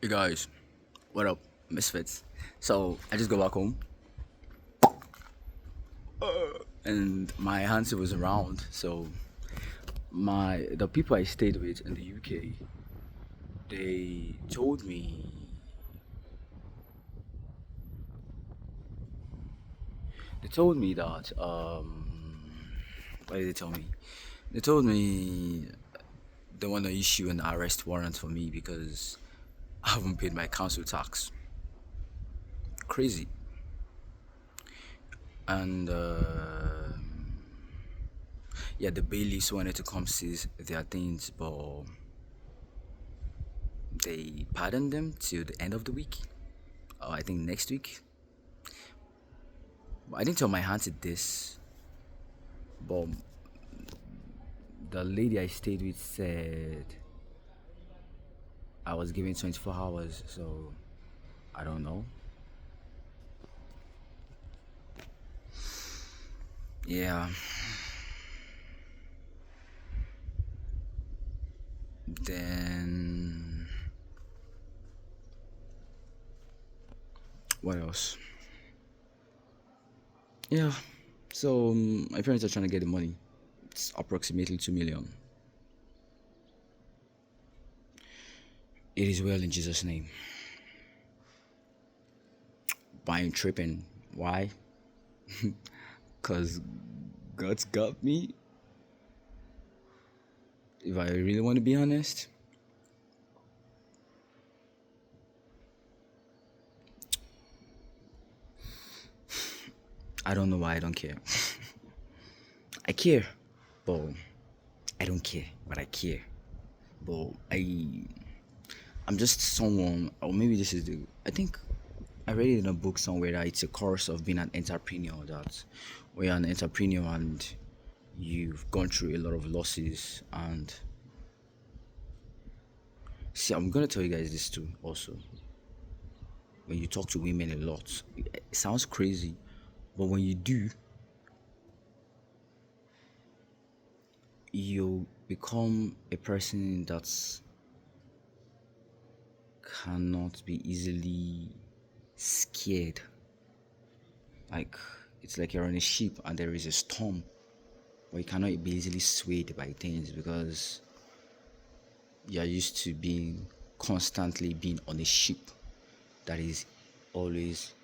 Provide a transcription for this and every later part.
Hey guys, what up, misfits? So I just go back home, and my auntie was around. So the people I stayed with in the UK, they told me that what did they tell me? They told me they want to issue an arrest warrant for me because I haven't paid my council tax. Crazy. And yeah, the bailiffs wanted to come seize their things, but they pardoned them till the end of the week. I think next week. But I didn't tell my auntie this, but the lady I stayed with said I was given 24 hours, so I don't know. Yeah, then what else? Yeah, so my parents are trying to get the money. It's approximately 2 million. It is well in Jesus' name. But I'm tripping. Why? Because God's got me. If I really want to be honest, I don't know why I don't care. I care, but I don't care, but I care. But I'm just someone, or maybe this is the. I think I read it in a book somewhere that it's a course of being an entrepreneur. That when you're an entrepreneur and you've gone through a lot of losses, and see, I'm gonna tell you guys this too. Also, when you talk to women a lot, it sounds crazy, but when you do, you become a person that's cannot be easily scared. Like it's like you're on a ship and there is a storm, but you cannot be easily swayed by things because you're used to being constantly being on a ship that is always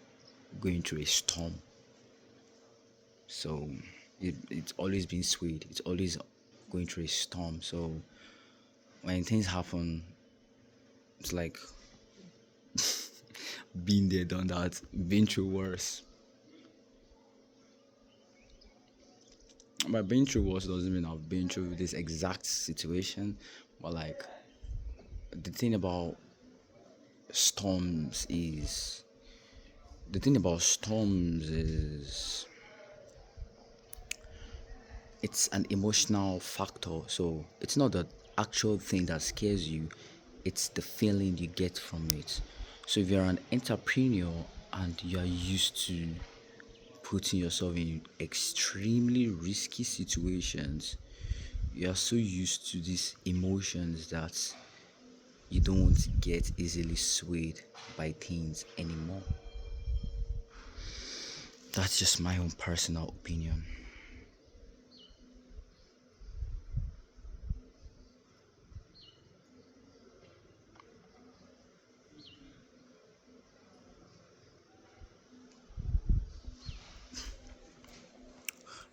going through a storm. So it's always been swayed. It's always going through a storm. So when things happen, it's like been there, done that, been through worse. By being through worse doesn't mean I've been through this exact situation, but like the thing about storms is the thing about storms is it's an emotional factor. So it's not the actual thing that scares you, it's the feeling you get from it. So if you're an entrepreneur and you're used to putting yourself in extremely risky situations, you are so used to these emotions that you don't get easily swayed by things anymore. That's just my own personal opinion.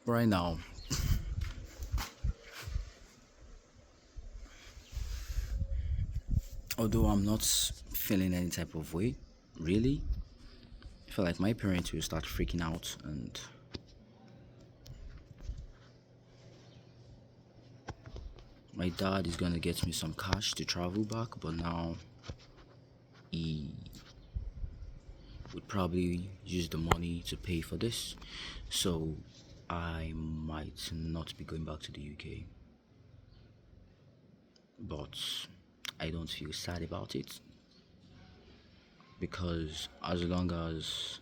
Right now, although I'm not feeling any type of way, really, I feel like my parents will start freaking out, and my dad is gonna get me some cash to travel back, but now he would probably use the money to pay for this, so I might not be going back to the UK. But I don't feel sad about it because as long as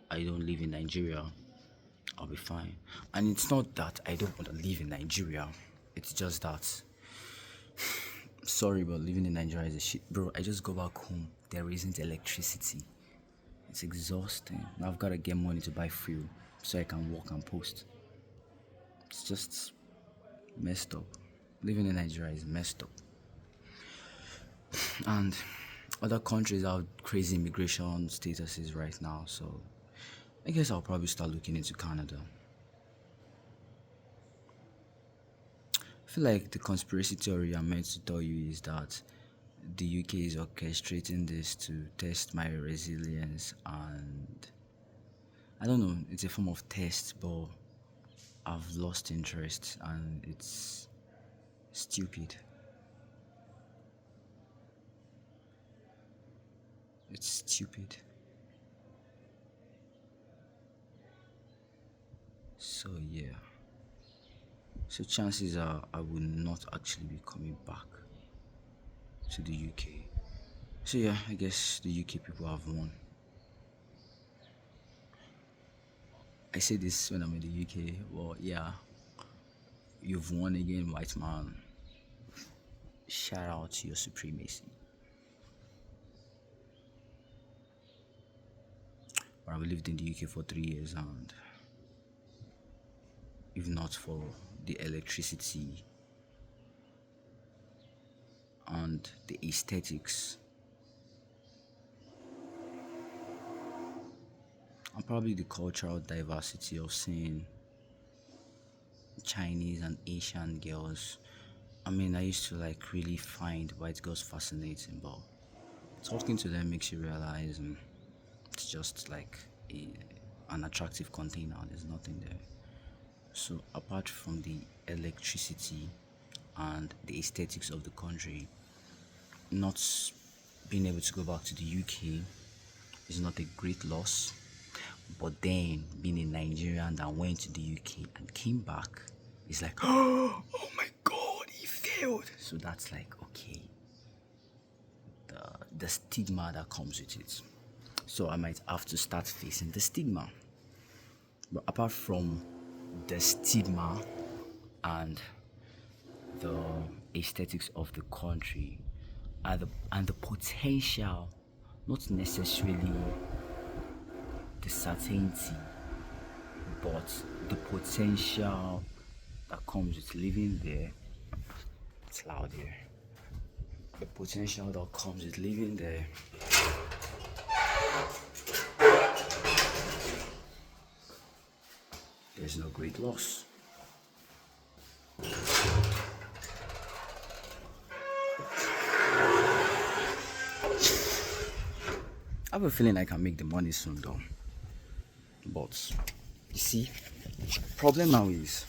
I don't live in Nigeria, I'll be fine. And it's not that I don't want to live in Nigeria, it's just that Sorry, but living in Nigeria is a shit. Bro, I just go back home. There isn't electricity. It's exhausting. Now I've got to get money to buy fuel so I can walk and post. It's just messed up. Living in Nigeria is messed up. And other countries have crazy immigration statuses right now, so I guess I'll probably start looking into Canada. I feel like the conspiracy theory I'm meant to tell you is that the UK is orchestrating this to test my resilience, and I don't know, it's a form of test, but I've lost interest and it's stupid. It's stupid. So yeah. So chances are I will not actually be coming back to the UK. So yeah, I guess the UK people have won. I say this when I'm in the UK. Well, yeah, you've won again, white man. Shout out to your supremacy. But I've lived in the UK for 3 years, and if not for the electricity and the aesthetics, and probably the cultural diversity of seeing Chinese and Asian girls. I mean, I used to like really find white girls fascinating, but talking to them makes you realize it's just like an attractive container. There's nothing there. So apart from the electricity and the aesthetics of the country, not being able to go back to the UK is not a great loss. But then being a Nigerian that went to the UK and came back is like, oh my god, he failed. So that's like, okay, the stigma that comes with it. So I might have to start facing the stigma. But apart from the stigma and the aesthetics of the country and the potential, not necessarily the certainty, but the potential that comes with living there. It's loud here. The potential that comes with living there. There's no great loss. I have a feeling I can make the money soon though. But you see, problem now is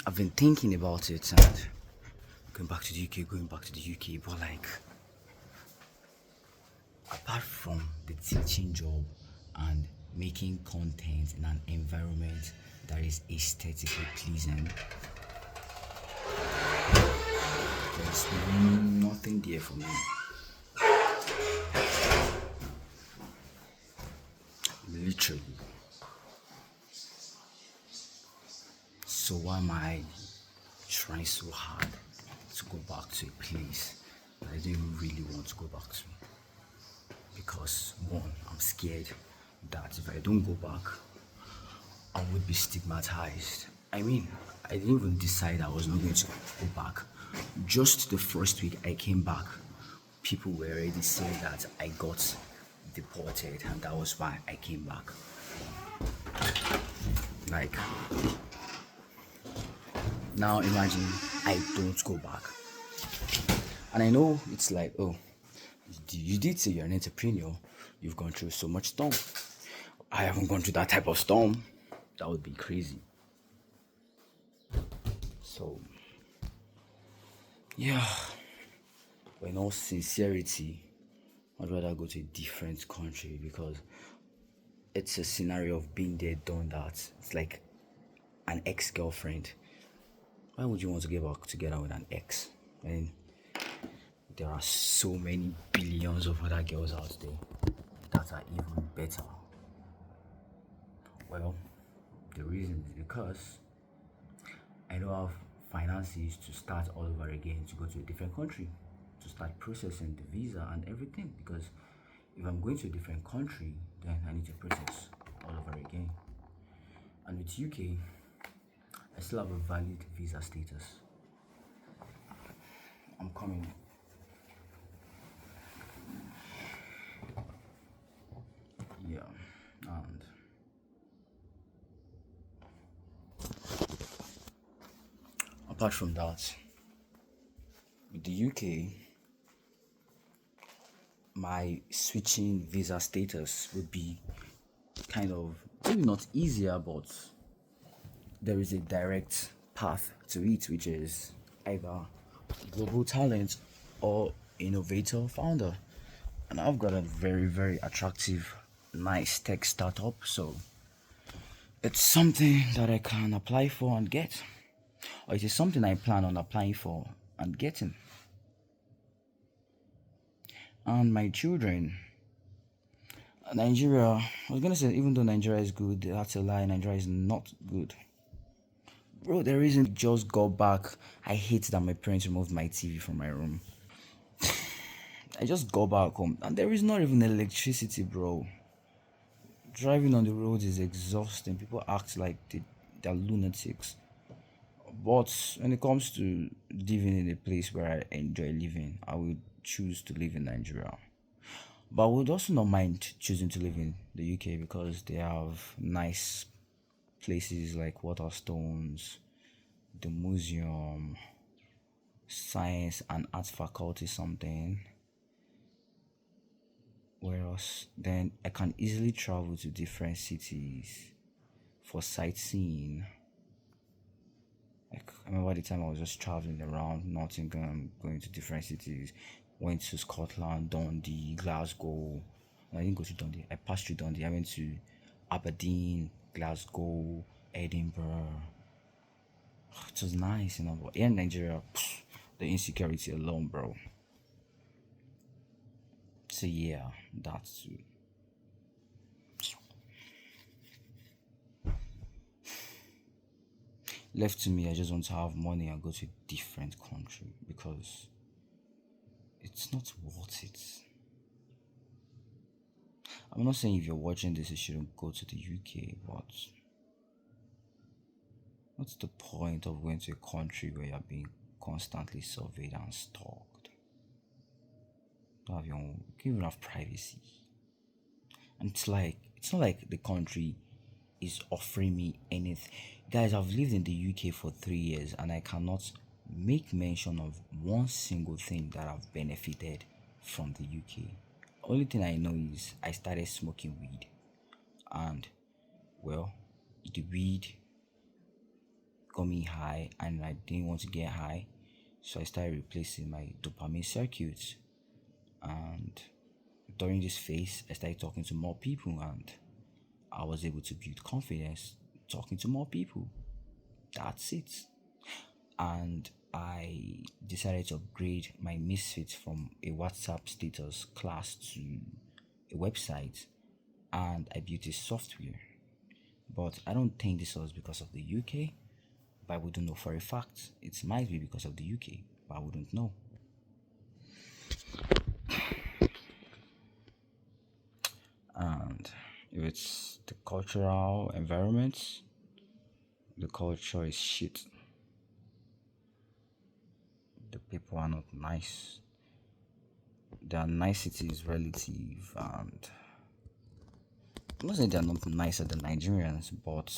I've been thinking about it and going back to the UK, but like apart from the teaching job and making content in an environment that is aesthetically pleasing, there's nothing there for me. Literally. So why am I trying so hard to go back to a place that I don't really want to go back to? Because one, I'm scared that if I don't go back, I would be stigmatized. I mean, I didn't even decide I was not going to go back. Just the first week I came back, people were already saying that I got deported and that was why I came back. Like, now imagine I don't go back. And I know it's like, oh, you did say you're an entrepreneur. You've gone through so much storm. I haven't gone through that type of storm. That would be crazy. So, yeah. But in all sincerity, I'd rather go to a different country because it's a scenario of being there, done that. It's like an ex-girlfriend. Why would you want to get back together with an ex? I mean, there are so many billions of other girls out there that are even better. Well, the reason is because I don't have finances to start all over again, to go to a different country, to start processing the visa and everything. Because if I'm going to a different country, then I need to process all over again. And with UK, I still have a valid visa status. I'm coming. Yeah, and apart from that, with the UK, my switching visa status would be kind of maybe not easier, but there is a direct path to it, which is either global talent or innovator founder. And I've got a very, very attractive, nice tech startup, so it's something that I can apply for and get, or it is something I plan on applying for and getting. And my children, Nigeria, I was gonna say, even though Nigeria is good, that's a lie. Nigeria is not good. Bro, there isn't just go back. I hate that my parents removed my TV from my room. I just go back home and there is not even electricity, bro. Driving on the roads is exhausting. People act like they're lunatics. But when it comes to living in a place where I enjoy living, I would choose to live in Nigeria. But I would also not mind choosing to live in the UK because they have nice places like Waterstones, the museum, science and arts faculty, something. Whereas then I can easily travel to different cities for sightseeing. Like I remember the time I was just traveling around Nottingham, going to different cities. Went to Scotland, Dundee, Glasgow. No, I didn't go to Dundee. I passed through Dundee. I went to Aberdeen, Glasgow, Edinburgh. It was nice, But here in Nigeria, the insecurity alone, bro. So yeah, that's left to me. I just want to have money and go to a different country because it's not worth it. I'm not saying if you're watching this, you shouldn't go to the UK, but what's the point of going to a country where you're being constantly surveyed and stalked? Don't have your own, you can't even have privacy. And it's not like the country is offering me anything. Guys, I've lived in the UK for 3 years and I cannot make mention of one single thing that I've benefited from the UK. Only thing I know is I started smoking weed, and well, the weed got me high and I didn't want to get high, so I started replacing my dopamine circuits. And during this phase, I started talking to more people and I was able to build confidence talking to more people. That's it. And I decided to upgrade my Misfits from a WhatsApp status class to a website, and I built a software. But I don't think this was because of the UK, but I wouldn't know for a fact. It might be because of the UK, but I wouldn't know. And if it's the cultural environment, the culture is shit. The people are not nice. Their nicety is relative, and I'm not saying they're not nicer than Nigerians, but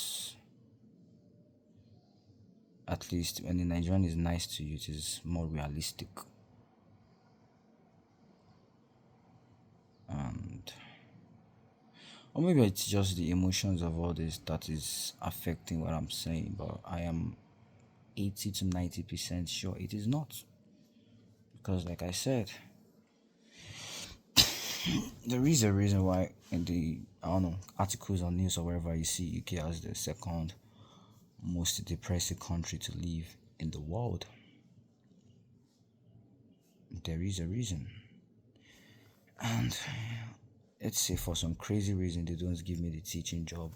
at least when the Nigerian is nice to you, it is more realistic. And or maybe it's just the emotions of all this that is affecting what I'm saying, but I am 80 to 90% sure it is not. Because, like I said, there is a reason why in the, I don't know, articles or news or wherever you see UK as the second most depressing country to live in the world. There is a reason. And let's say for some crazy reason they don't give me the teaching job,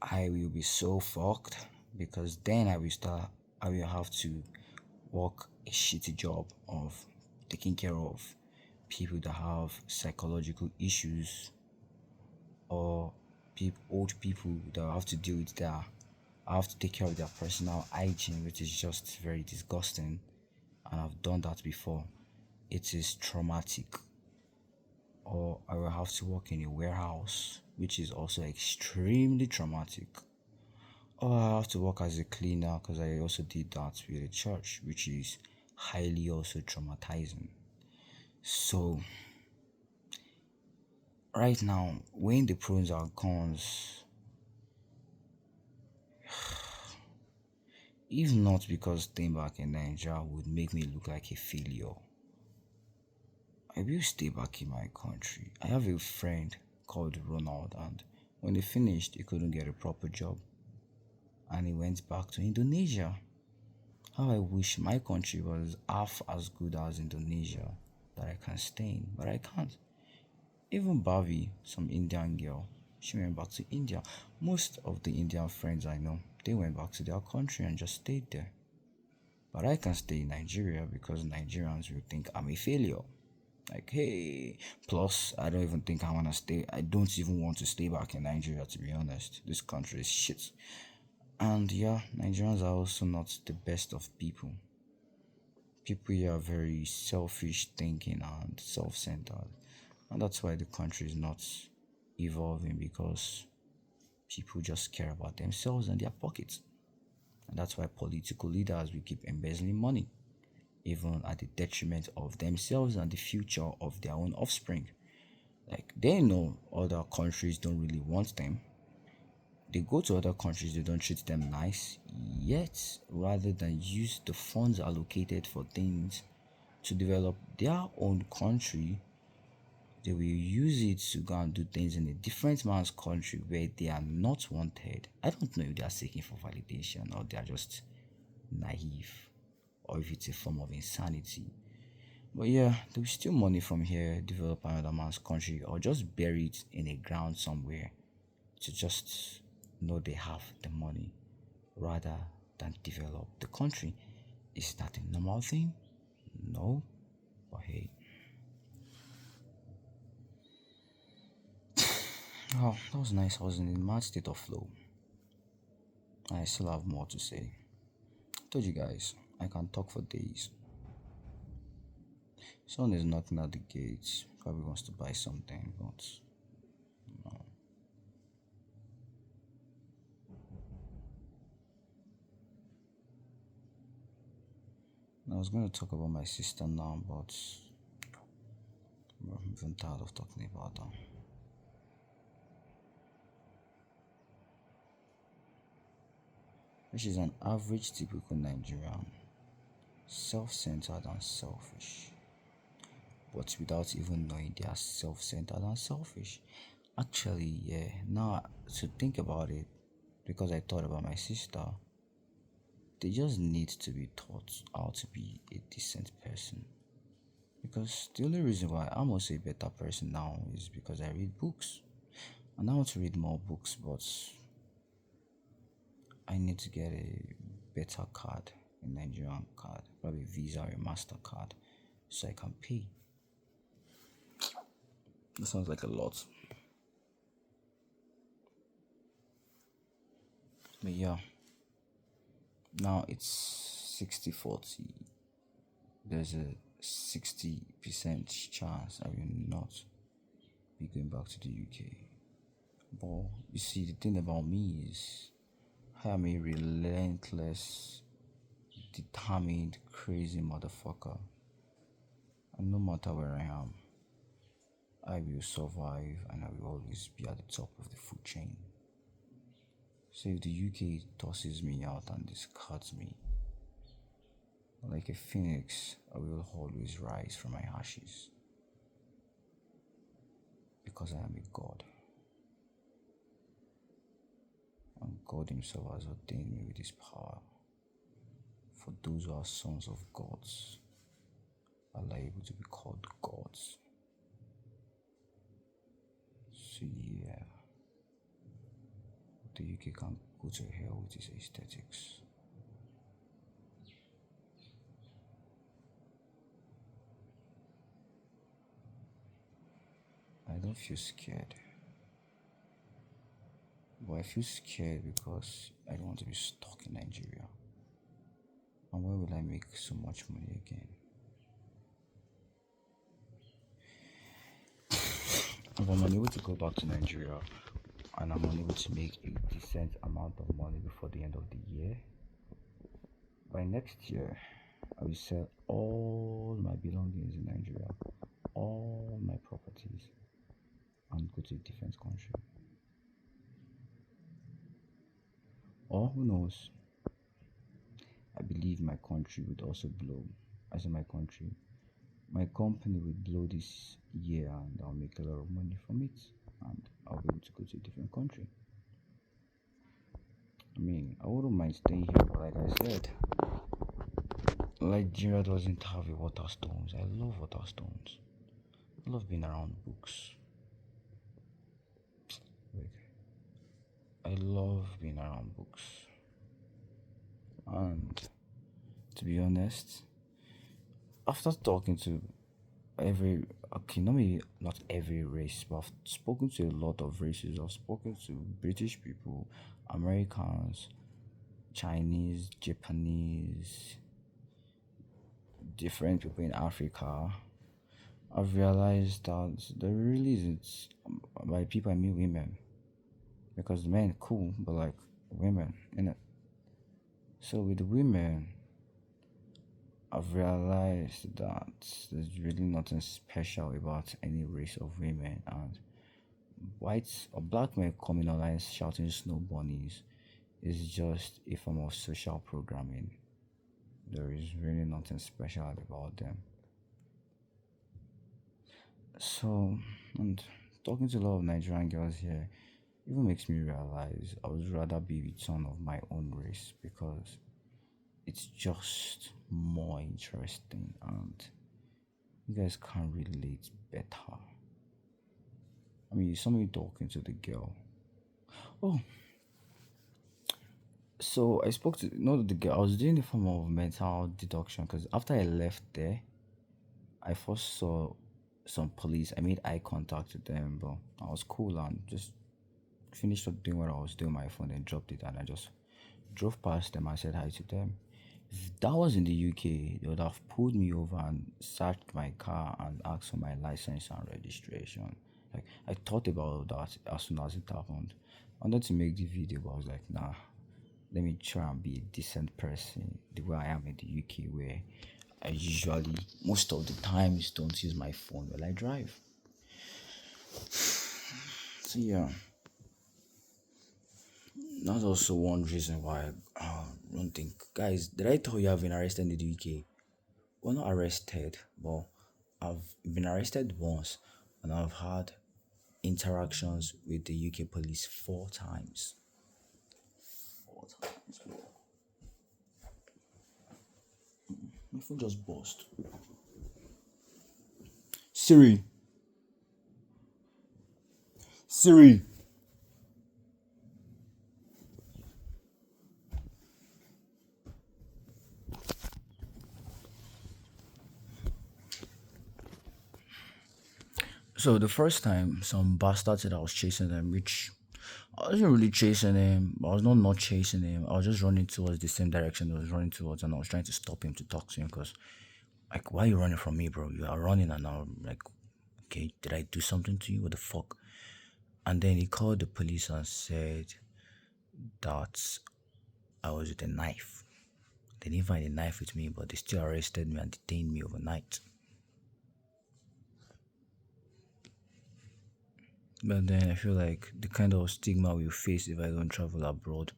I will be so fucked, because then I will start I will have to work a shitty job of taking care of people that have psychological issues, or old people that have to deal with their I have to take care of their personal hygiene, which is just very disgusting. And I've done that before. It is traumatic. Or I will have to work in a warehouse, which is also extremely traumatic. Or I have to work as a cleaner because I also did that with a church, which is highly also traumatizing. So, right now, weighing the pros and cons, if not because staying back in Nigeria would make me look like a failure, I will stay back in my country. I have a friend called Ronald, and when he finished, he couldn't get a proper job and he went back to Indonesia. How I wish my country was half as good as Indonesia that I can stay in, but I can't. Even Bhavi, some Indian girl, she went back to India. Most of the Indian friends I know, they went back to their country and just stayed there. But I can stay in Nigeria because Nigerians will think I'm a failure. Like, hey, plus, I don't even think I want to stay. I don't even want to stay back in Nigeria, to be honest. This country is shit. And yeah, Nigerians are also not the best of people. People here are very selfish thinking and self centered. And that's why the country is not evolving, because people just care about themselves and their pockets. And that's why political leaders will keep embezzling money, even at the detriment of themselves and the future of their own offspring. Like, they know other countries don't really want them. They go to other countries, they don't treat them nice. Yet, rather than use the funds allocated for things to develop their own country, they will use it to go and do things in a different man's country where they are not wanted. I don't know if they are seeking for validation or they are just naive, or if it's a form of insanity. But yeah, there will steal money from here, develop another man's country, or just bury it in a ground somewhere to just know they have the money rather than develop the country. Is that a normal thing? No. But hey. Oh, that was nice. I was in a mad state of flow. I still have more to say. I told you guys, I can talk for days. Someone is knocking at the gates. Probably wants to buy something, but no. I was going to talk about my sister now, but I'm even tired of talking about her. She's an average, typical Nigerian, self centered and selfish, but without even knowing they are self centered and selfish. Actually, yeah, now to think about it, because I thought about my sister, they just need to be taught how to be a decent person. Because the only reason why I'm also a better person now is because I read books. And I want to read more books, but I need to get a better card, a Nigerian card, probably Visa or a MasterCard, so I can pay. That sounds like a lot. But yeah, now it's 60-40. There's a 60% chance I will not be going back to the UK. But you see, the thing about me is I am a relentless, determined, crazy motherfucker. And no matter where I am, I will survive and I will always be at the top of the food chain. So if the UK tosses me out and discards me, like a phoenix, I will always rise from my ashes. Because I am a god. And God Himself has ordained me with His power. For those who are sons of gods are liable to be called gods. So yeah, the UK can go to hell with its aesthetics. I don't feel scared, but I feel scared because I don't want to be stuck in Nigeria. And where will I make so much money again? If I'm unable to go back to Nigeria and I'm unable to make a decent amount of money before the end of the year, by next year, I will sell all my belongings in Nigeria, all my properties, and go to a different country. Or who knows, I believe my country would also blow. I say my country, my company will blow this year and I'll make a lot of money from it and I'll be able to go to a different country. I mean, I wouldn't mind staying here, but like I said, Nigeria doesn't have a water stones. I love water stones. I love being around books. Like, I love being around books. And to be honest, after talking to every okay, not maybe not every race, but I've spoken to a lot of races. I've spoken to British people, Americans, Chinese, Japanese, different people in Africa. I've realized that there really isn't by people I mean women. Because men cool, but like women, innit? So with the women, I've realized that there's really nothing special about any race of women, and whites or black men coming online shouting snow bunnies is just a form of social programming. There is really nothing special about them. So, and talking to a lot of Nigerian girls here even makes me realize I would rather be with someone of my own race because it's just more interesting and you guys can relate better. I mean, somebody talking to the girl. Oh, so I spoke to not the girl. I was doing the form of mental deduction because after I left there, I first saw some police. I made eye contact with them, but I was cool and just finished up doing what I was doing on my phone and dropped it, and I just drove past them and said hi to them. If that was in the UK, they would have pulled me over and searched my car and asked for my license and registration. Like I thought about that as soon as it happened. I wanted to make the video, but I was like, nah, let me try and be a decent person the way I am in the UK, where I usually, most of the times, don't use my phone while I drive. So yeah, that's also one reason why I don't think, guys. Did I tell you I've been arrested in the UK? Well, not arrested, but I've been arrested once, and I've had interactions with the UK police 4 times. 4 times, bro. My phone just burst. Siri, Siri. So the first time, some bastard said I was chasing them, which I wasn't really chasing him. I was not chasing him. I was just running towards the same direction I was running towards, and I was trying to stop him to talk to him because, like, why are you running from me, bro? You are running, and I'm like, okay, did I do something to you? What the fuck? And then he called the police and said that I was with a knife. They didn't find a knife with me, but they still arrested me and detained me overnight. But then I feel like the kind of stigma we'll face if I don't travel abroad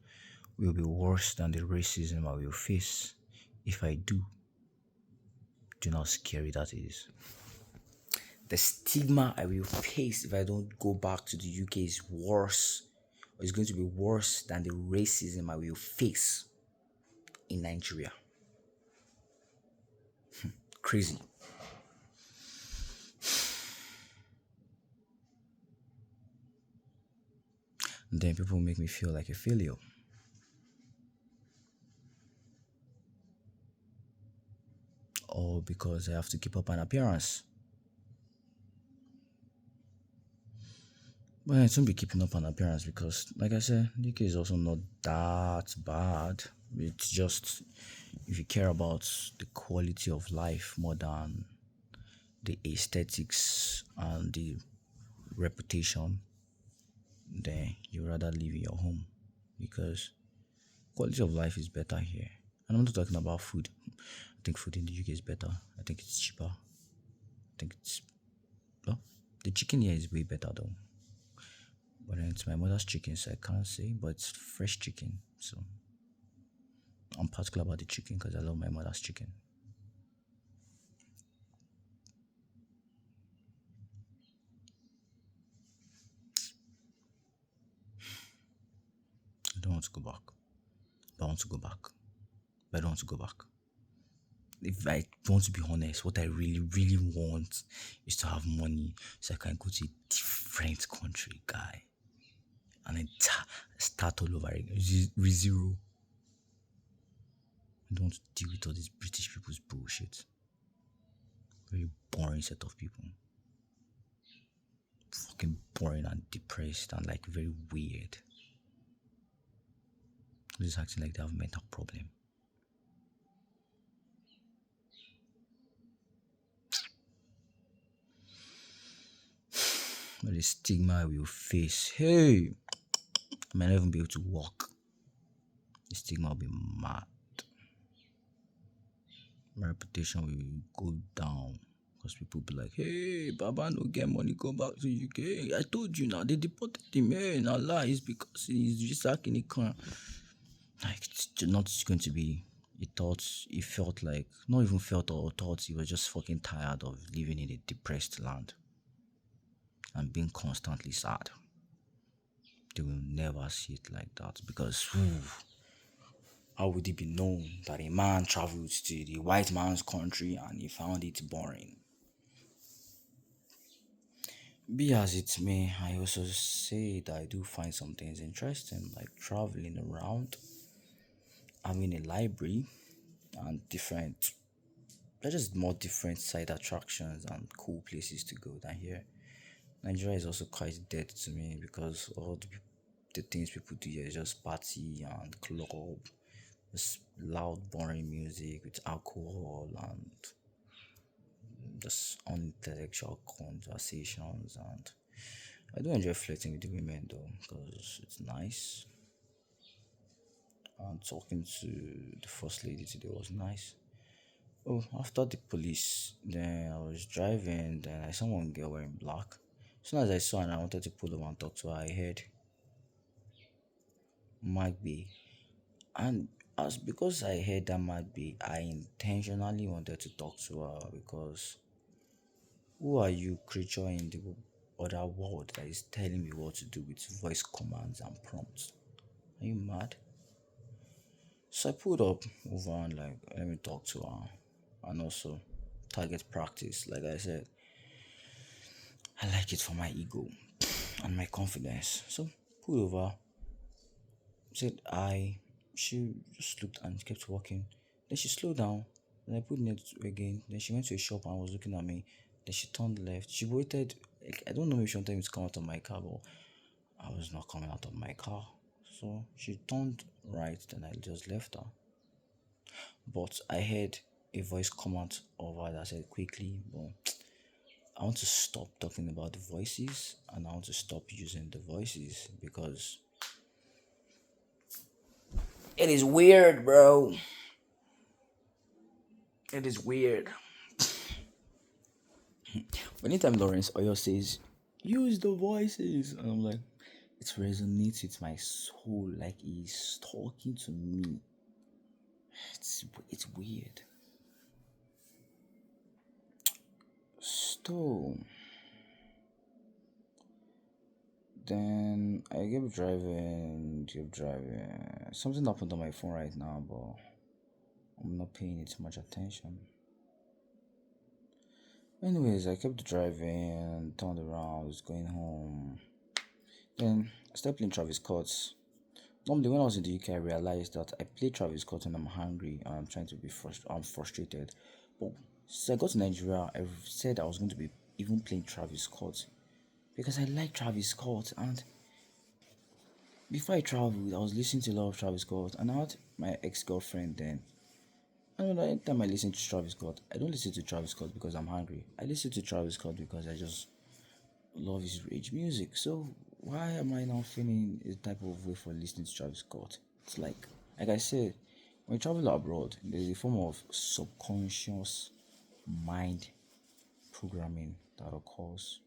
will be worse than the racism I will face if I do. Do you know how scary that is? The stigma I will face if I don't go back to the UK is worse, or it's going to be worse than the racism I will face in Nigeria. Crazy. And then people make me feel like a failure. Or because I have to keep up an appearance. But I shouldn't be keeping up an appearance because, like I said, UK is also not that bad. It's just if you care about the quality of life more than the aesthetics and the reputation, then you rather live in your home because quality of life is better here. And I'm not talking about food. I think food in the UK is better. I think it's cheaper. I think it's well, the chicken here is way better though. But then it's my mother's chicken, so I can't say. But it's fresh chicken, so I'm particular about the chicken because I love my mother's chicken. I don't want to go back. But I want to go back. But I don't want to go back. If I want to be honest, what I really, really want is to have money so I can go to a different country, guy, and then start all over again. Zero. I don't want to deal with all these British people's bullshit. Very boring set of people. Fucking boring and depressed and like very weird. Just acting like they have a mental problem. But the stigma we will face, hey, I might not even be able to walk. The stigma will be mad. My reputation will go down because people be like, hey, Baba no get money, go back to UK. I told you now, they deported him. Hey, now lie, it's because he's just like in the car. Like, it's not going to be. He thought, he felt like, not even felt or thought, he was just fucking tired of living in a depressed land and being constantly sad. They will never see it like that because how would it be known that a man traveled to the white man's country and he found it boring? Be as it may, I also say that I do find some things interesting, like traveling around, having a library, and different, they're just more different side attractions and cool places to go than here. Nigeria is also quite dead to me because all the things people do here is just party and club, just loud, boring music with alcohol and just intellectual conversations. And I do enjoy flirting with the women though because it's nice. And talking to the first lady today was nice. Oh, after the police, then I was driving, then I saw one girl wearing black. As soon as I saw her, and I wanted to pull over and talk to her. I heard might be, and as because I heard that might be, I intentionally wanted to talk to her because who are you, creature in the other world, that is telling me what to do with voice commands and prompts? Are you mad? So I pulled up over and like let me talk to her, and also target practice. Like I said, I like it for my ego and my confidence. So pulled over, said I. She just looked and kept walking. Then she slowed down. Then I put it again. Then she went to a shop and was looking at me. Then she turned left. She waited. Like, I don't know if she wanted me to come out of my car, but I was not coming out of my car. So she turned right. Then I just left her. But I heard a voice come out of her that said quickly, but I want to stop talking about the voices and I want to stop using the voices because it is weird, bro. It is weird. Anytime Lawrence Oyo says, use the voices, and I'm like, it resonates with my soul like he's talking to me. It's weird. So then I kept driving. Something happened on my phone right now, but I'm not paying it much attention. Anyways, I kept driving, turned around, was going home. Then I started playing Travis Scott. Normally, when I was in the UK, I realized that I play Travis Scott when I'm hungry and I'm trying to be I'm frustrated. But since I got to Nigeria, I said I was going to be even playing Travis Scott because I like Travis Scott. And before I traveled, I was listening to a lot of Travis Scott, and I had my ex girlfriend then. I don't know, anytime I listen to Travis Scott, I don't listen to Travis Scott because I'm hungry. I listen to Travis Scott because I just love his rage music. So why am I now feeling a type of way for listening to Travis Scott? It's like I said, when you travel abroad, there's a form of subconscious mind programming that occurs.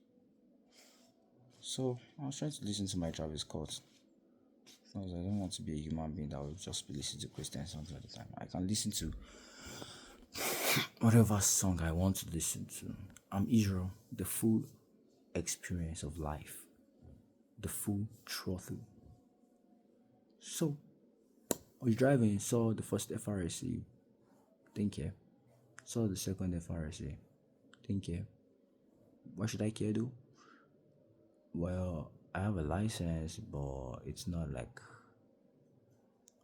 So I was trying to listen to my Travis Scott because I don't want to be a human being that will just be listening to Christian songs all the time. I can listen to whatever song I want to listen to. I'm Israel, the full experience of life, the full throttle. So I was driving, saw the first FRSC, didn't care. Saw the second FRSC, didn't care. What should I care do? Well, I have a license, but it's not like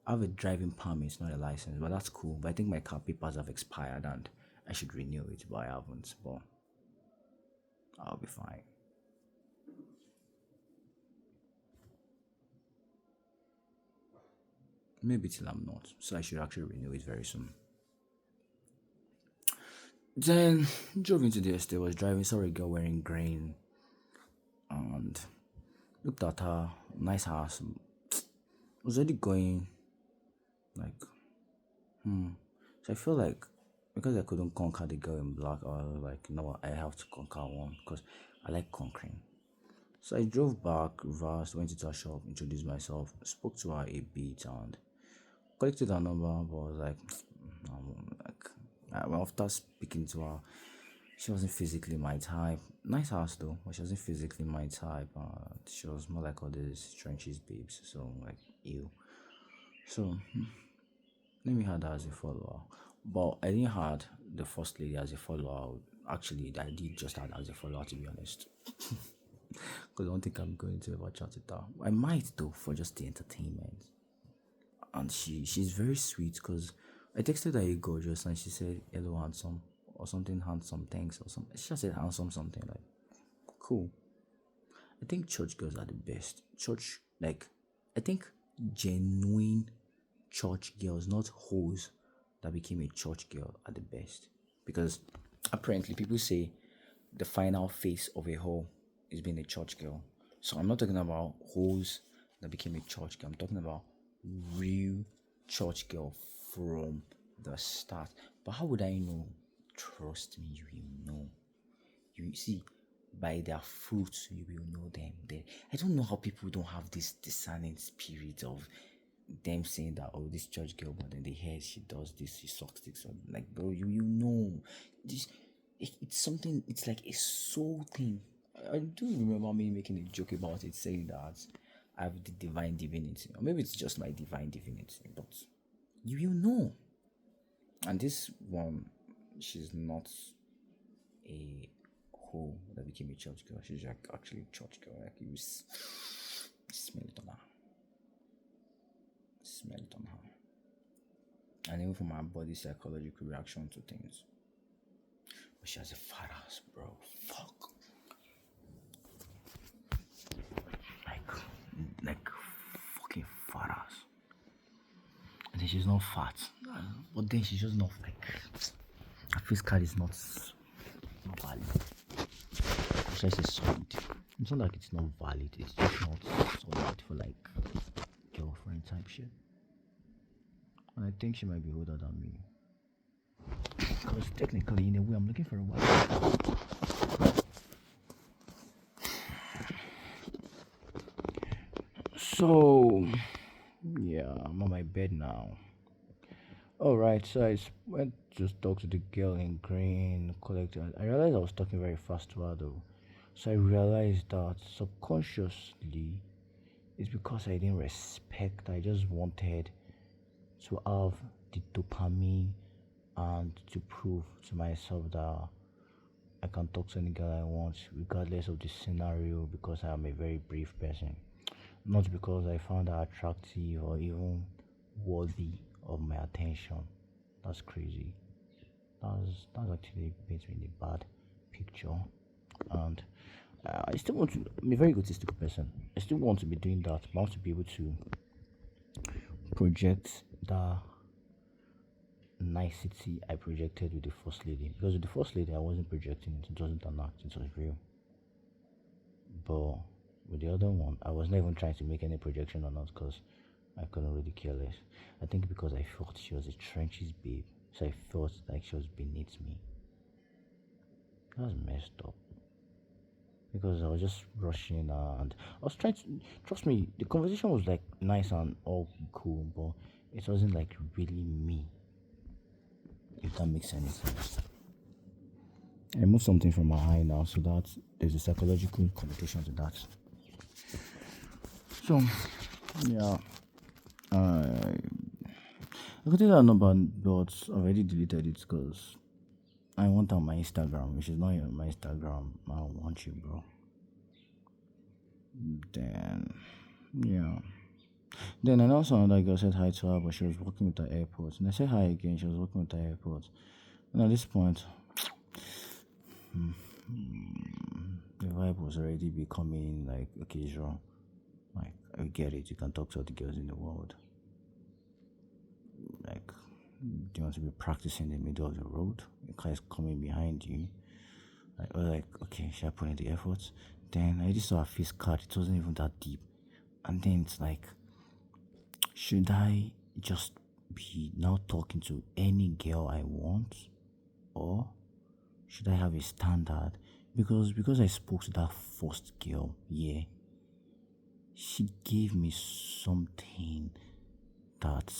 I have a driving permit, it's not a license, but that's cool. But I think my car papers have expired and I should renew it, but I haven't. But I'll be fine. Maybe till I'm not. So I should actually renew it very soon. Then drove into the estate, was driving, saw a girl wearing green and looked at her, nice house. Was already going like so I feel like because I couldn't conquer the girl in black, I was like, no, I have to conquer one because I like conquering. So I drove back, reversed, went into a shop, introduced myself, spoke to her a bit, and collected her number. But I was like, after speaking to her, she wasn't physically my type. Nice house though, but she wasn't physically my type. She was more like all these trenches babes. So like, ew. So let me add her as a follower. But I didn't add the first lady as a follower. Actually, I did just add her as a follower to be honest. Because I don't think I'm going to ever chat with her. I might though for just the entertainment. And she's very sweet because I texted her a gorgeous and she said hello handsome or something handsome thanks or something. She just said handsome something like cool. I think church girls are the best. Church like I think genuine church girls, not hoes that became a church girl are the best. Because apparently people say the final face of a hoe is being a church girl. So I'm not talking about hoes that became a church girl. I'm talking about real church girl from the start. But how would I know? Trust me, you will know. You see, by their fruits you will know them. I don't know how people don't have this discerning spirit of them saying that oh this church girl, but then they hear she does this, she sucks this, or like bro, you know this. It's something. It's like a soul thing. I do remember me making a joke about it, saying that I have the divine divinity, or maybe it's just my divine divinity, but you know. And this one, she's not a hoe that became a church girl. She's like actually a church girl. Like you smell it on her. Smell it on her. And even from her body psychological reaction to things. But she has a fat ass, bro. Fuck. Like fucking fat ass. And then she's not fat. But then she's just not like her face card is not valid. Should I say solid? It's not like it's not valid, it's just not solid for like girlfriend type shit. And I think she might be older than me. Because technically, in a way, I'm looking for a wife. So, yeah, I'm on my bed now. Alright, so I went to talk to the girl in green, collected. I realized I was talking very fast to her though. So I realized that subconsciously, it's because I didn't respect, I just wanted to have the dopamine and to prove to myself that I can talk to any girl I want, regardless of the scenario, because I am a very brave person. Not because I found her attractive or even worthy of my attention. That's crazy. That's actually paints me in a bad picture. And I still want to. I'm a very egotistical person. I still want to be doing that. But I want to be able to project the nicety I projected with the first lady. Because with the first lady, I wasn't projecting it. It wasn't an act. It was real. But with the other one, I was not even trying to make any projection on us because I couldn't really care less. I think because I felt she was a trenches babe, so I felt like she was beneath me. That was messed up. Because I was just rushing and I was trying to trust me. The conversation was like nice and all cool, but it wasn't like really me. If that makes any sense. I removed something from my eye now, so that there's a psychological connotation to that. So, yeah, I could take that number, but I already deleted it because I want on my Instagram, which is not on my Instagram. I don't want you, bro. Then, yeah. Then I know some other girl said hi to her, but she was working with the airport. And I said hi again, she was working with the airport. And at this point, the vibe was already becoming like occasional. Like, I get it, you can talk to all the girls in the world. Like, do you want to be practicing in the middle of the road? A car is coming behind you. Like, okay, should I put in the effort? Then I just saw her face card, it wasn't even that deep. And then it's like, should I just be now talking to any girl I want? Or should I have a standard? Because I spoke to that first girl, yeah, she gave me something that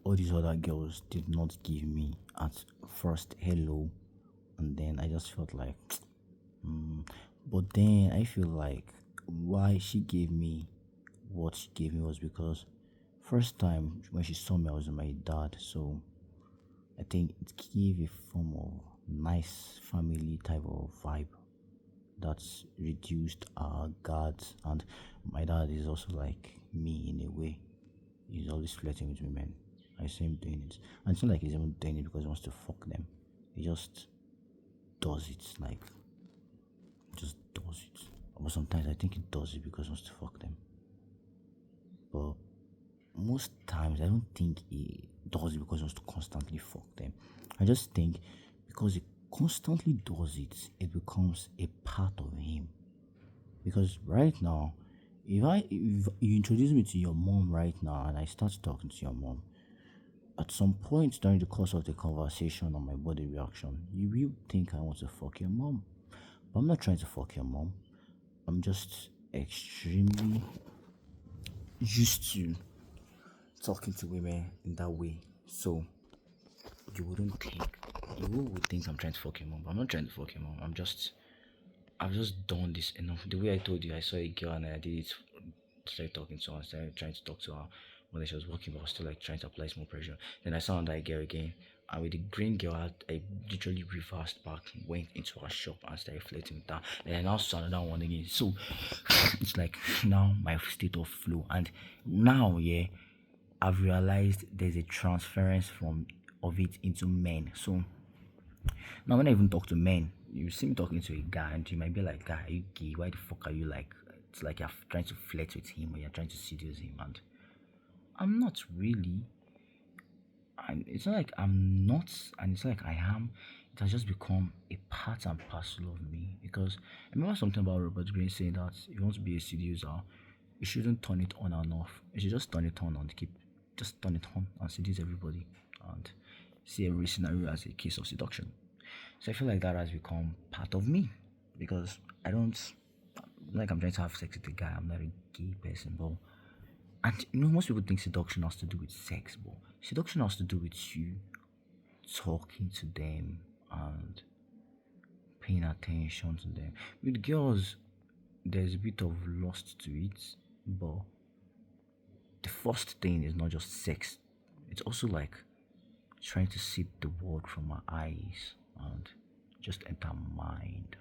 all these other girls did not give me at first. Hello, and then I just felt like, but then I feel like why she gave me what she gave me was because first time when she saw me I was with my dad, so I think it gave a form of nice family type of vibe that's reduced our guards. And my dad is also like me in a way. He's always flirting with women. I see him doing it. And it's not like he's even doing it because he wants to fuck them. He just does it, like, just does it. But sometimes I think he does it because he wants to fuck them. But most times I don't think he does it because he wants to constantly fuck them. I just think because he constantly does it, it becomes a part of him. Because right now, if you introduce me to your mom right now and I start talking to your mom, at some point during the course of the conversation or my body reaction, you will think I want to fuck your mom. But I'm not trying to fuck your mom. I'm just extremely used to talking to women in that way. So you wouldn't think you would think I'm trying to fuck your mom, but I'm not trying to fuck your mom. I've just done this enough. The way I told you, I saw a girl and I did it. Started talking to her, started trying to talk to her. But then she was working, but I was still like trying to apply some pressure. Then I saw another girl again, and with the green girl, I literally reversed back, went into her shop and started flirting with her. Then I now saw another one again. So it's like now my state of flow, and now yeah, I've realized there's a transference from of it into men. So now, when I even talk to men, you see me talking to a guy, and you might be like, "Guy, are you gay? Why the fuck are you like?" It's like you're trying to flirt with him or you're trying to seduce him, and I'm not really. And it's not like I'm not, and it's not like I am. It has just become a part and parcel of me. Because I remember something about Robert Greene saying that if you want to be a seducer, you shouldn't turn it on and off. You should just turn it on and just turn it on and seduce everybody, and see every scenario as a case of seduction. So I feel like that has become part of me because I don't like I'm trying to have sex with a guy. I'm not a gay person, but and most people think seduction has to do with sex, but seduction has to do with you talking to them and paying attention to them. With girls, there's a bit of lust to it, but the first thing is not just sex. It's also like trying to see the world from my eyes and just enter mind.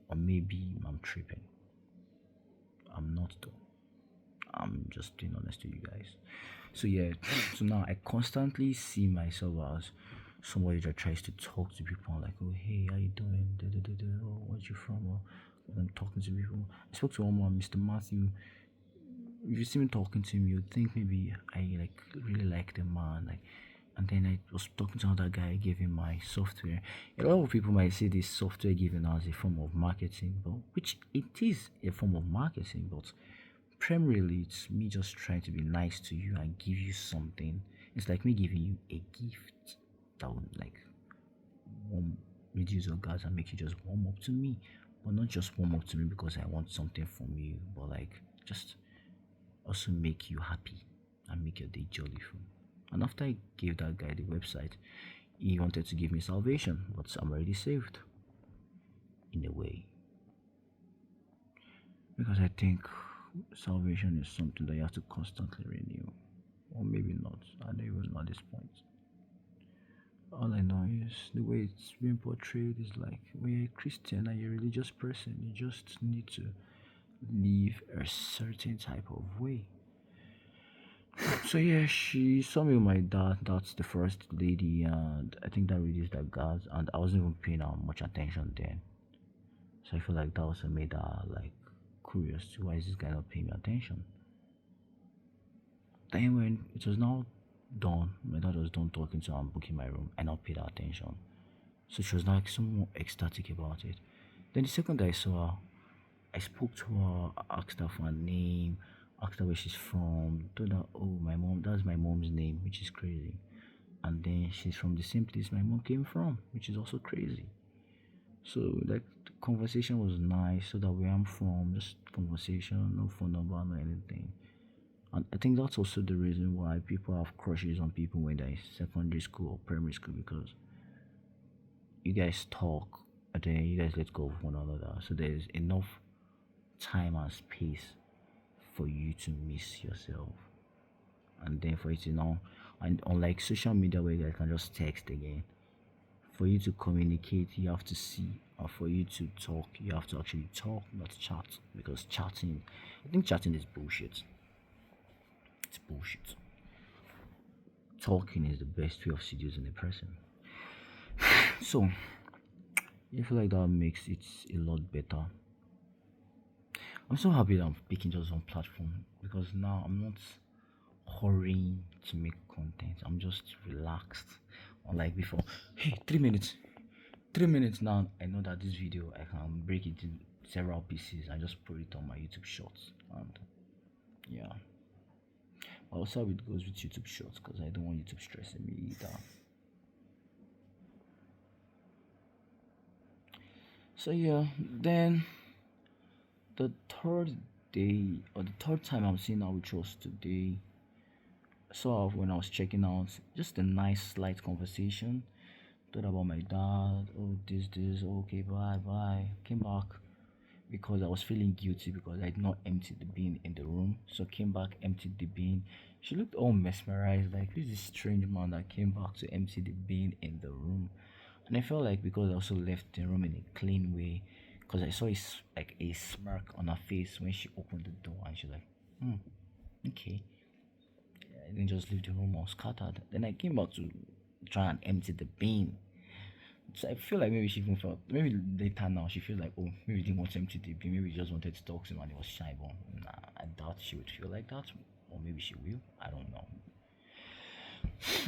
Or maybe I'm tripping. I'm not though. I'm just being honest to you guys. So yeah, so now I constantly see myself as somebody that tries to talk to people like, oh hey, how you doing? Da, da, da, da. met you from, or when I'm talking to people. I spoke to one man, Mr. Matthew. If you see me talking to him, you'd think maybe I like really like the man, like. And then I was talking to another guy, I gave him my software. A lot of people might see this software given as a form of marketing, but which it is a form of marketing, but primarily it's me just trying to be nice to you and give you something. It's like me giving you a gift that would like warm, reduce your gas and make you just warm up to me, but not just warm up to me because I want something from you, but like just also make you happy and make your day jolly fun. And after I gave that guy the website, he wanted to give me salvation, but I'm already saved in a way. Because I think salvation is something that you have to constantly renew. Or maybe not. I don't even know at this point. All I know is the way it's being portrayed is like when you're a Christian and you're a religious person, you just need to live a certain type of way. So yeah, she saw me with my dad. That's the first lady, and I think that reduced that gas. And I wasn't even paying her much attention then. So I feel like that also made her like curious to why is this guy not paying me attention. Then when it was now done, my dad was done talking to her and booking my room, I now paid her attention. So she was like so more ecstatic about it. Then the second I saw her, I spoke to her, asked her for her name, asked her where she's from, told her, oh, my mom, that's my mom's name, which is crazy. And then she's from the same place my mom came from, which is also crazy. So, like, the conversation was nice, so that where I'm from, just conversation, no phone number, no anything. And I think that's also the reason why people have crushes on people when they're in secondary school or primary school, because you guys talk and then you guys let go of one another. So there's enough time and space for you to miss yourself. And then for you to know, and unlike social media where you guys can just text again, for you to communicate, you have to see, or for you to talk, you have to actually talk, not chat. Because chatting, I think chatting is bullshit. It's bullshit. Talking is the best way of seducing a person. So, I feel like that makes it a lot better. I'm so happy that I'm picking just one platform because now I'm not hurrying to make content. I'm just relaxed. Unlike before, hey, 3 minutes. 3 minutes now. I know that this video I can break it into several pieces and just put it on my YouTube Shorts. And yeah, I'll see how it goes with YouTube Shorts because I don't want YouTube stressing me either. So yeah, then the third day or the third time I'm seeing her, which was today. So when I was checking out, just a nice slight conversation. Thought about my dad. Oh, this. Okay, bye. Came back because I was feeling guilty because I did not empty the bin in the room. So came back, emptied the bin. She looked all mesmerized, like this is strange man that came back to empty the bin in the room. And I felt like because I also left the room in a clean way, because I saw like a smirk on her face when she opened the door, and she's like, okay. I didn't just leave the room all scattered. Then I came back to try and empty the bin. So I feel like maybe she even felt, maybe later now she feels like, oh, maybe didn't want to empty the bin, maybe she just wanted to talk to him and he was shy, but nah, I doubt she would feel like that, or maybe she will, I don't know.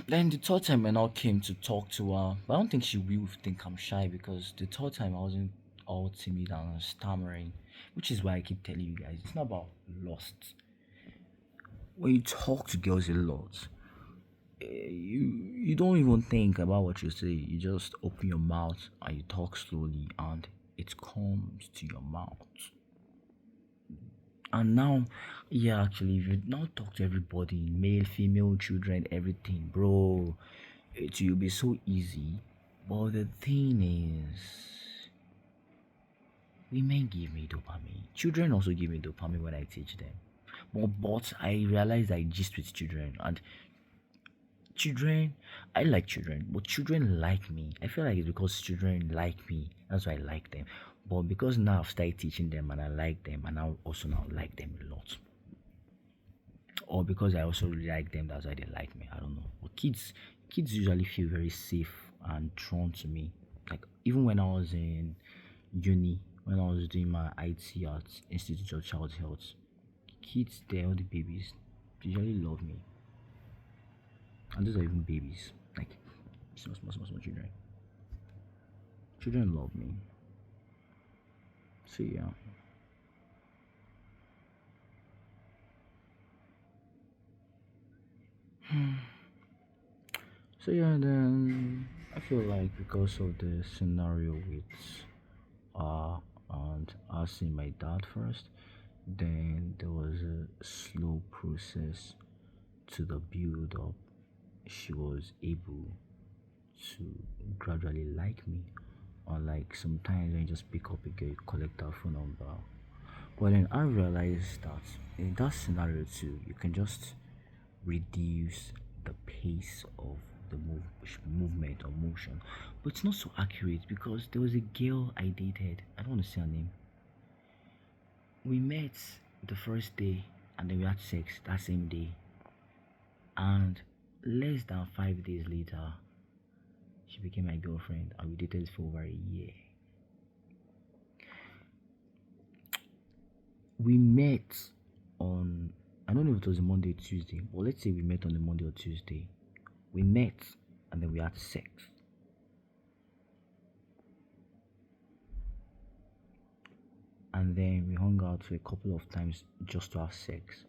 Then the third time I now came to talk to her, but I don't think she will think I'm shy because the third time I wasn't all timid and stammering, which is why I keep telling you guys, it's not about lust. When you talk to girls a lot, you don't even think about what you say. You just open your mouth and you talk slowly, and it comes to your mouth. And now, yeah, actually, if you now talk to everybody, male, female, children, everything, bro, it will be so easy. But the thing is, women give me dopamine. Children also give me dopamine when I teach them. But I realize I gist with children, and children, I like children, but children like me. I feel like it's because children like me, that's why I like them. But because now I've started teaching them and I like them, and I also now like them a lot. Or because I also really like them, that's why they like me. I don't know. But kids usually feel very safe and drawn to me. Like even when I was in uni when I was doing my IT at Institute of Child Health. Kids there, all the babies, they usually love me. And those are even babies. Like small children. Children love me. So yeah. So yeah, then I feel like because of the scenario with uh and asking my dad first, then there was a slow process to the build up. She was able to gradually like me. Unlike sometimes when you just pick up a girl, you collect her phone number. But then I realized that in that scenario too, you can just reduce the pace of the movement or motion. But it's not so accurate because there was a girl I dated. I don't want to say her name. We met the first day and then we had sex that same day. And less than 5 days later, she became my girlfriend and we dated for over a year. We met on, I don't know if it was a Monday or Tuesday, but let's say we met on a Monday or Tuesday. We met and then we had sex. And then we hung out for a couple of times just to have sex.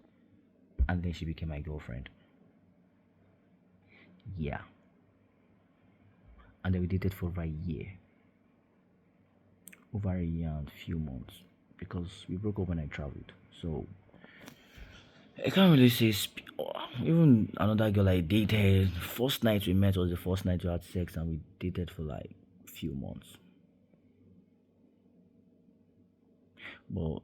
And then she became my girlfriend. Yeah. And then we dated for over a year. Over a year and few months. Because we broke up when I traveled. So I can't really say even another girl I dated. First night we met was the first night we had sex and we dated for like few months. But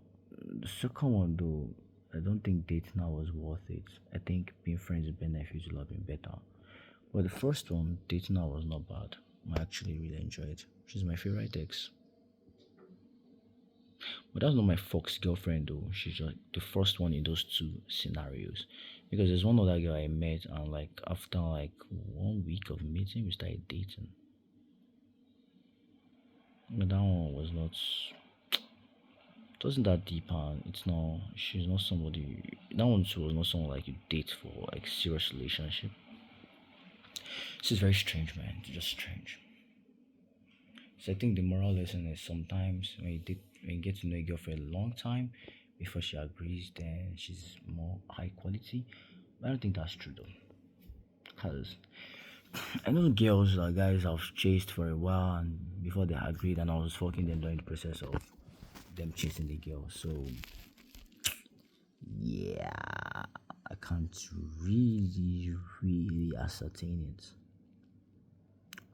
the second one though, I don't think dating now was worth it. I think being friends with benefits would have been better. But the first one, dating now was not bad. I actually really enjoyed it. She's my favorite ex. But that's not my Fox girlfriend though. She's just the first one in those two scenarios. Because there's one other girl I met and like after like 1 week of meeting we started dating. But that one was not, it wasn't that deep and it's not, she's not somebody, that one too was not someone like you date for like serious relationship. She's very strange, man. It's just strange. So I think the moral lesson is sometimes when you get to know a girl for a long time before she agrees, then she's more high quality. But I don't think that's true though, because I know girls that guys I've chased for a while and before they agreed, and I was fucking them during the process of them chasing the girl. So yeah, I can't really ascertain it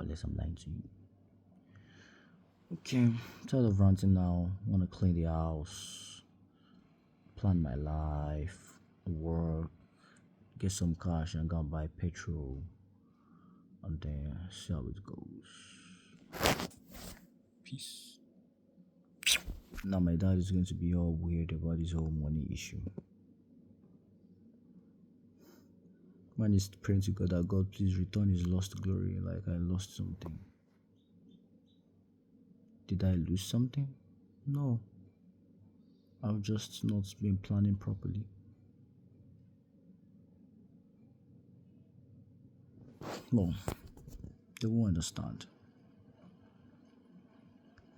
unless I'm lying to you. Okay, tired of ranting now. Wanna clean the house, plan my life, work, get some cash and go and buy petrol, and then see how it goes. Peace. Now my dad is going to be all weird about his whole money issue. Man is praying to God that God please return his lost glory, like I lost something. Did I lose something? No. I've just not been planning properly. Well, they won't understand.